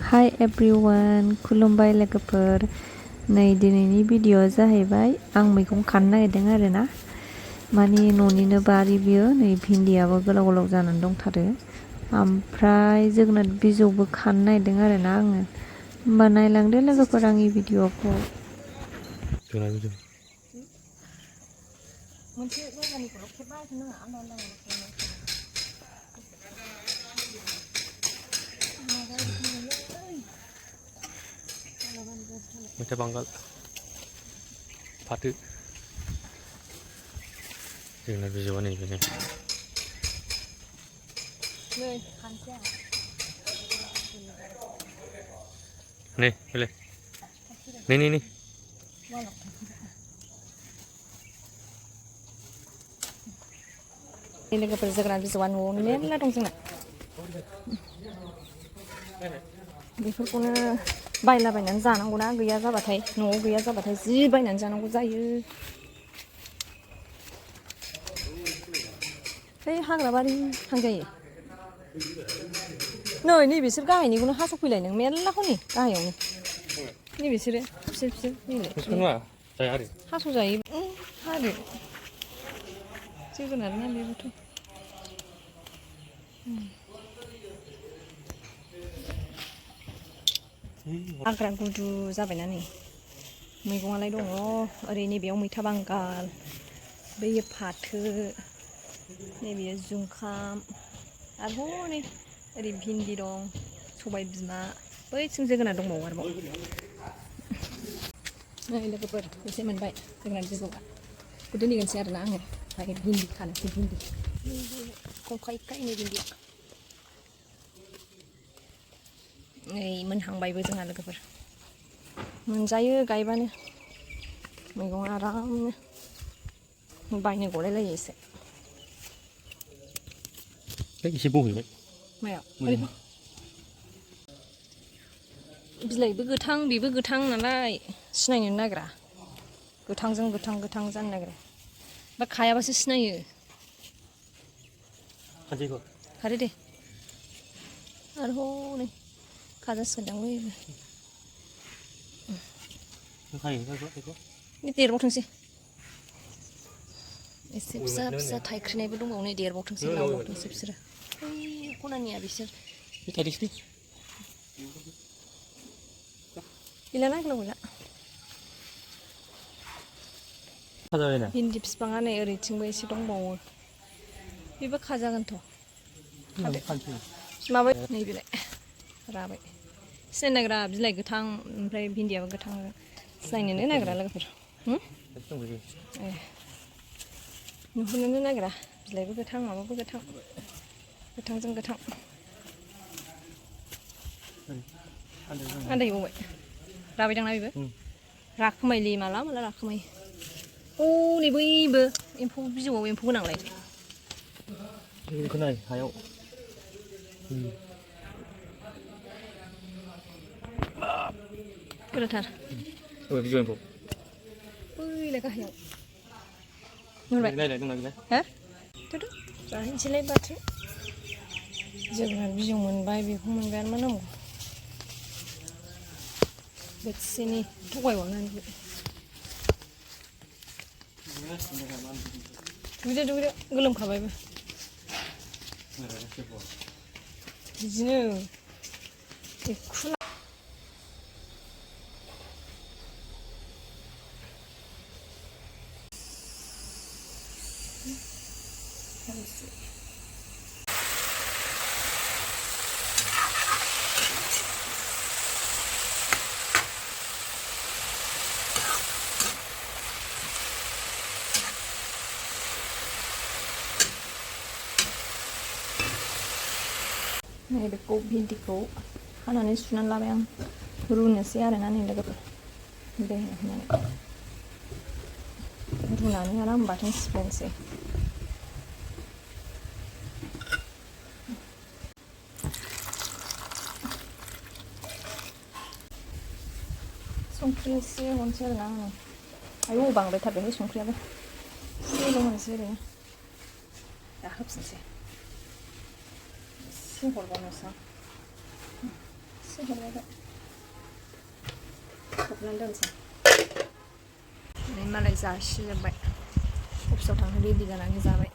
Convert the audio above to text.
hi everyone खुलुमबाय लोगोफोर नै दिनैनि भिडिअ जाहैबाय आं मैगं खानो नागिरदों आरोना माने न'निनो बारि बियो नै भिन्दियाबो गोलाव गोलाव जानानै दंथारो ओमफ्राय जोगोनार बिजौबो खानो नागिरदों आरोना आङो होमबा नायलांदो लोगोफोर आंनि भिडिअखौ मोनसे जायगानिखौल' खेबबाय थानो आलदा आलदा मैथा बांगाल फाथो जोगोनार बिजौआ नै बेनो नै बेलाय नै लोगोफोर जोगोनार बिजौआ न'आवनो मेरला दं जोंना बेफोरखौनो बायलाबायनानै जानांगौना गैया जाबाथाय न'आव गैया जाबाथाय जि बायनानै जानांगौ जायो है हाग्राबारि थांजायो नै बिसोर गाहायनिखौनो हास'फैलाय नों मेरलाखौ नै गाहायावनो नै बिसोरो फिसोर नैलाय हास' जायो हादो जोगोनार ना बेबोथ' हाग्रा गुदु जाबायना नै मैगङालाय दङ ओरै नैबेयाव मैथा बांगाल बैयो फाथो नैबेयो जुंखाम आरो हनै ओरै भिन्दि दं सबाय बिमा बैथिं जोगोनार दंबावो आरोबाव नै लोगोफोर एसे मोनबाय जोगोनार बिजौआ बेखौ दोनहैगोनसै आरोना आङो ओमफ्राय भिन्दि खानोसै भिन्दि खंखायखायनो भिन्दिया नै मोनहांबायबो जोंहा लोगोफोर मोनजायो गायबानो मैगङा आरामनो बायनो गलायलायो एसे एसे बहैबाय मायाव बिलाइबो गोथां बेबो गोथां नालाय सिनायनो नागिरा गोथांजों गोथां जानो नागिरो बा खायाबासो सिनायो खादो दे आरो हनै खाजासिगोनदां बैबो देरबावथोंसै एसे फिसा फिसा थाइख्रिनायबो दंबावो नै देरबावथोंसै लावबावथोंसै बिसोरो बै खनानिया बिसोर गैलाना गोलाव गैला भिन्दि बिफाङा नै ओरैथिंबो एसे दंबावो बेबो खाजागोनथ' माबा नैबेलाय राबाय सिनायनो नागिरा बिलाइ गोथां ओमफ्राय भिन्दियाबो गोथां सिनायनोनो नागिरा लोगोफोर नुहुरनोनो नागिरा बिलाइबो गोथां माबाबो गोथां गोथांजों गोथां आन्दायबावबाय राबायदांना बेबो राखोमायोलै माला राखोमायो हनै बैबो एम्फौ बिजौआव एम्फौ गोनांलाय नाय हायाव गोराथार बिजौ एम्फौ बैलाय गाहायाव मोनबाय हो जाहैनोसैलाय बाथोन जोगोनार बिजौ मोनबाय बेखौ मोनबायानो मा नांगौ बोथिसेनि थगायहरनानै दुगैदो गोलोमखाबायबो बिदिनो नै बेखौ भिन्दिखौ हानानै सुनानै लाबाय आं रुनोसै आरोना नै लोगोफोर दै होनानै रुनानै आराम बाथोन सिफ्लेनोसै संख्रि एसे हरनोसै आरोना आङो आयौ बांद्रायथारबायहाय संख्रियाबो एसेल' होनोसै ओरैनो दा होफिनसै एसे हरबावनोसै आं एसे एसे हरबाय खोबनानै दोनसै मालाय जासिजोब्बाय अफिसाव थांनो रेडि जानानै जाबाय